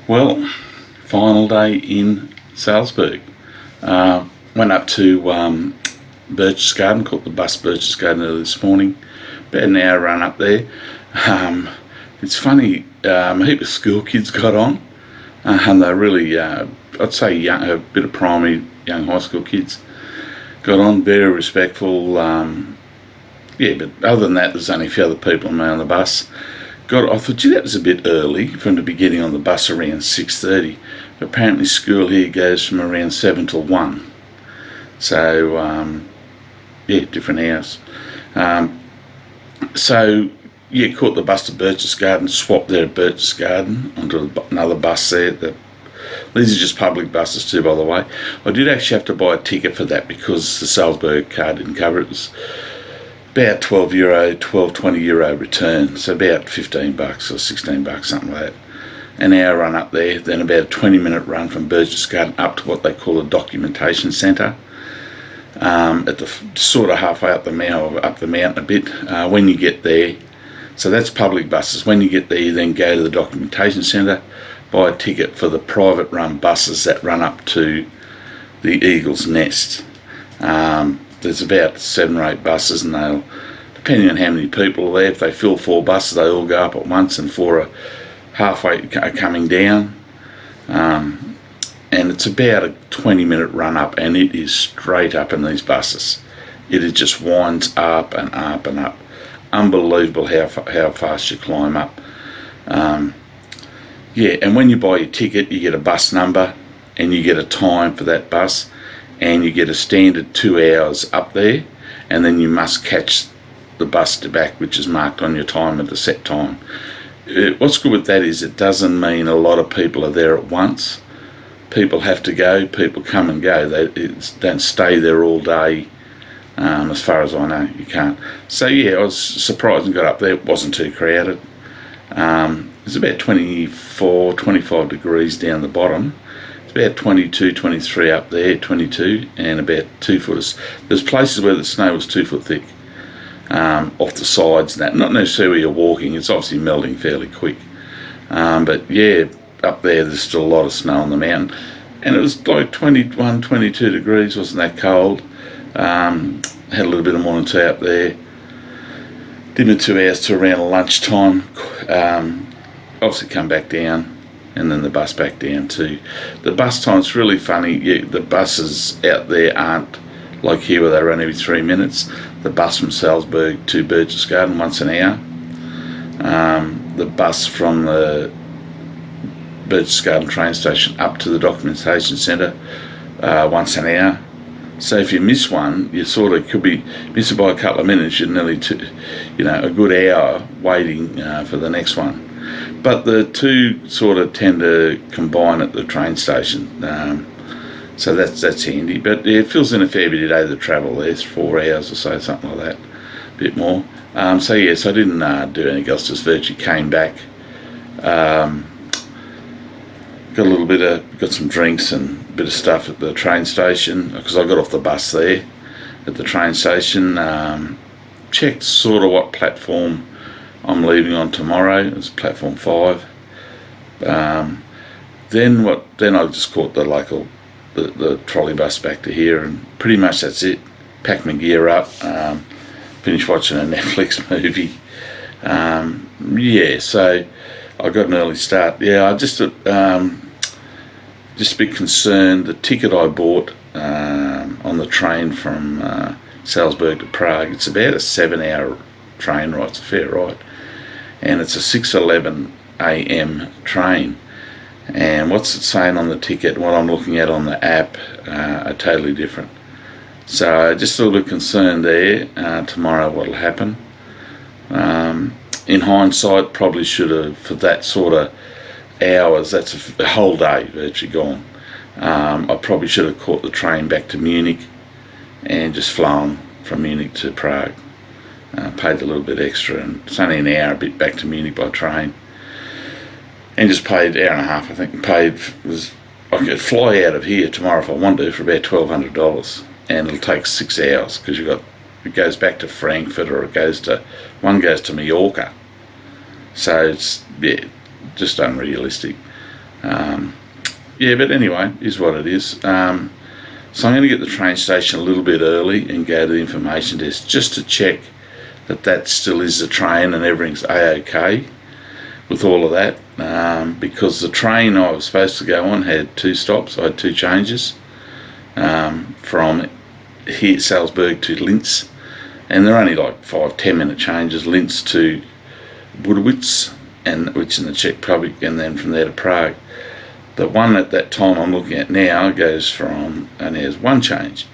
Well, final day in Salzburg. Went up to Birches Garden, caught the bus Birches Garden early this morning. About an hour run up there. It's funny, a heap of school kids got on, and they're really, I'd say young, a bit of primary, young high school kids got on, very respectful. But other than that, there's only a few other people on the bus. I thought, gee, that was a bit early for them to be getting on the bus around 6:30. But apparently school here goes from around 7 till 1. So, different hours. Caught the bus to Birches Garden, swapped there at Birches Garden onto another bus there. These are just public buses too, by the way. I did actually have to buy a ticket for that because the Salzburg card didn't cover it. It was about €20 return, so about $15 or $16, something like that. An hour run up there, then about a 20-minute run from Birches Garden up to what they call a documentation centre. At the sort of halfway up the mountain a bit. When you get there, so that's public buses. When you get there, you then go to the documentation centre, buy a ticket for the private run buses that run up to the Eagle's Nest. There's about 7 or 8 buses, and they'll, depending on how many people are there, if they fill 4 buses, they all go up at once, and 4 are halfway coming down. And it's about a 20-minute run up, and it is straight up in these buses. It just winds up and up and up. Unbelievable how fast you climb up. And when you buy your ticket, you get a bus number, and you get a time for that bus, and you get a standard 2 hours up there, and then you must catch the bus to back, which is marked on your time at the set time. What's good with that is it doesn't mean a lot of people are there at once. People have to go, people come and go. They don't stay there all day, as far as I know. You can't. So I was surprised and got up there. It wasn't too crowded. It's about 24, 25 degrees down the bottom. About 22, 23 up there, 22, and about 2 foot. There's places where the snow was 2 foot thick, off the sides and that. Not necessarily where you're walking, it's obviously melting fairly quick. Up there there's still a lot of snow on the mountain. And it was like 21, 22 degrees, wasn't that cold. Had a little bit of morning tea up there. Did my 2 hours to around lunchtime. Obviously come back down, and then the bus back down too. The bus time's really funny. The buses out there aren't like here where they run every 3 minutes. The bus from Salzburg to Birches Garden once an hour. The bus from the Birches Garden train station up to the documentation centre once an hour. So if you miss one, you sort of could be miss it by a couple of minutes. You're nearly a good hour waiting for the next one. But the two sort of tend to combine at the train station, so that's handy. But it fills in a fair bit of day to travel. There's 4 hours or so, something like that, a bit more. So I didn't do anything else. Just virtually came back, got some drinks and a bit of stuff at the train station because I got off the bus there at the train station. Checked sort of what platform I'm leaving on tomorrow. It's platform 5. Then I just caught the trolley bus back to here, and pretty much that's it. Packed my gear up. Finished watching a Netflix movie. So I got an early start. I just a bit concerned. The ticket I bought on the train from Salzburg to Prague. It's about a 7-hour train ride. It's a fair ride. And it's a 6:11 a.m. train, and what's it saying on the ticket, what I'm looking at on the app, are totally different. So just a little bit concerned there. Tomorrow what'll happen. In hindsight, probably should have, for that sort of hours, that's a whole day virtually gone. I probably should have caught the train back to Munich and just flown from Munich to Prague. Paid a little bit extra, and it's only an hour a bit back to Munich by train, and just paid hour and a half. I think I could fly out of here tomorrow if I want to for about $1,200, and it'll take 6 hours because it goes back to Frankfurt, or one goes to Mallorca. So it's just unrealistic. Yeah, but anyway, is what it is. So I'm going to get the train station a little bit early and go to the information desk just to check that still is the train and everything's A-OK with all of that, because the train I was supposed to go on had 2 stops. I had 2 changes from here Salzburg to Linz, and they're only like 5-10 minute changes. Linz to Budowitz, which in the Czech Republic, and then from there to Prague. The one at that time I'm looking at now goes from, and there's 1 change,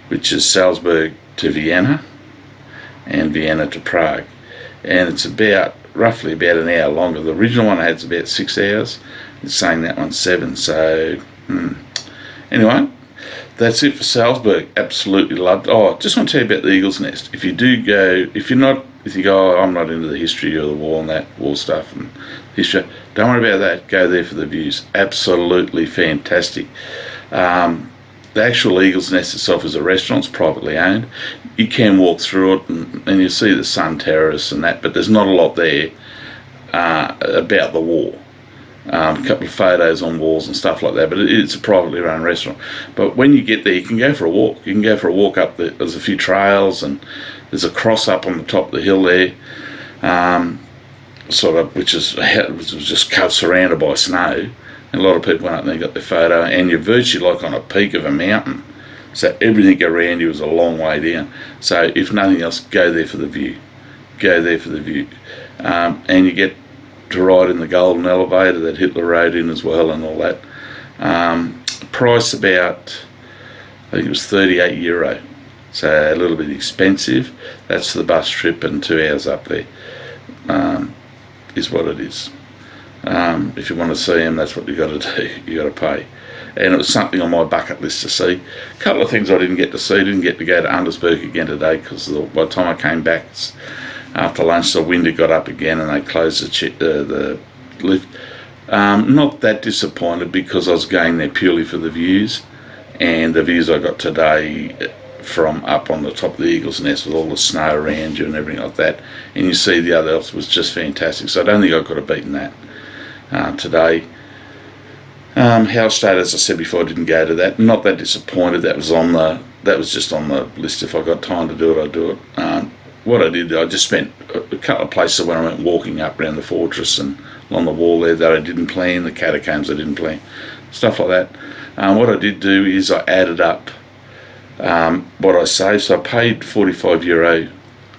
which is Salzburg to Vienna and Vienna to Prague, and it's roughly about an hour longer. The original one had about 6 hours. It's saying that one's 7. So anyway, that's it for Salzburg. Absolutely loved. Oh, just want to tell you about the Eagle's Nest. If you do go, if you go, oh, I'm not into the history of the wall and that wall stuff and history, don't worry about that. Go there for the views. Absolutely fantastic. The actual Eagle's Nest itself is a restaurant. It's privately owned. You can walk through it and you see the Sun Terrace and that, but there's not a lot there about the wall. A couple of photos on walls and stuff like that, but it's a privately run restaurant. But when you get there, you can go for a walk. You can go for a walk up there. There's a few trails, and there's a cross up on the top of the hill there, which was just surrounded by snow. And a lot of people went up there and got their photo, and you're virtually like on a peak of a mountain. So everything around you is a long way down. So if nothing else, go there for the view. Go there for the view. And you get to ride in the golden elevator that Hitler rode in as well and all that. Price about, I think it was €38. So a little bit expensive. That's the bus trip and 2 hours up there, is what it is. If you want to see them, that's what you got to do. You got to pay. And it was something on my bucket list to see. A couple of things I didn't get to see. Didn't get to go to Andersberg again today because by the time I came back after lunch, the wind had got up again and they closed the lift. Not that disappointed because I was going there purely for the views, and the views I got today from up on the top of the Eagle's Nest with all the snow around you and everything like that, and you see the other else was just fantastic. So I don't think I could have beaten that today. Hallstatt, as I said before, I didn't go to that. Not that disappointed. That was just on the list. If I got time to do it, I'd do it. What I did, I just spent a couple of places when I went walking up around the fortress and along the wall there that I didn't plan, the catacombs I didn't plan, stuff like that. What I did do is I added up what I saved. So I paid €45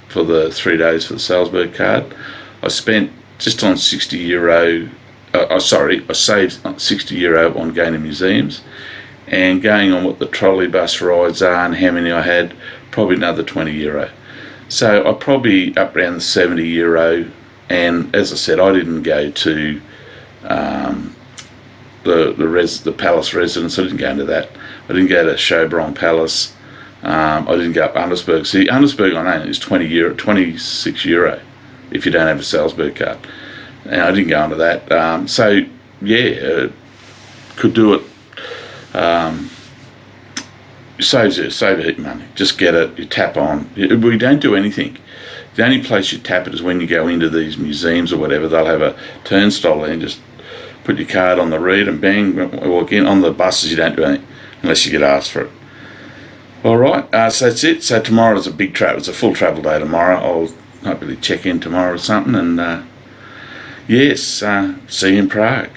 for the 3 days for the Salzburg card. I spent just on €60. I saved €60 on going to museums and going on what the trolley bus rides are and how many I had, probably another €20. So I probably up around the €70. And as I said, I didn't go to the palace residence. I didn't go into that. I didn't go to Schönbrunn Palace. I didn't go up Andersberg. See, Andersberg I know is €26 if you don't have a Salzburg card. And I didn't go into that. So yeah, could do it. Save a heap of money. Just get it. You tap on. We don't do anything. The only place you tap it is when you go into these museums or whatever. They'll have a turnstile there and just put your card on the read and bang, walk in. On the buses you don't do anything unless you get asked for it. All right, so that's it. So tomorrow is a big travel. It's a full travel day tomorrow. I'll hopefully check in tomorrow or something. And yes, see you in Prague.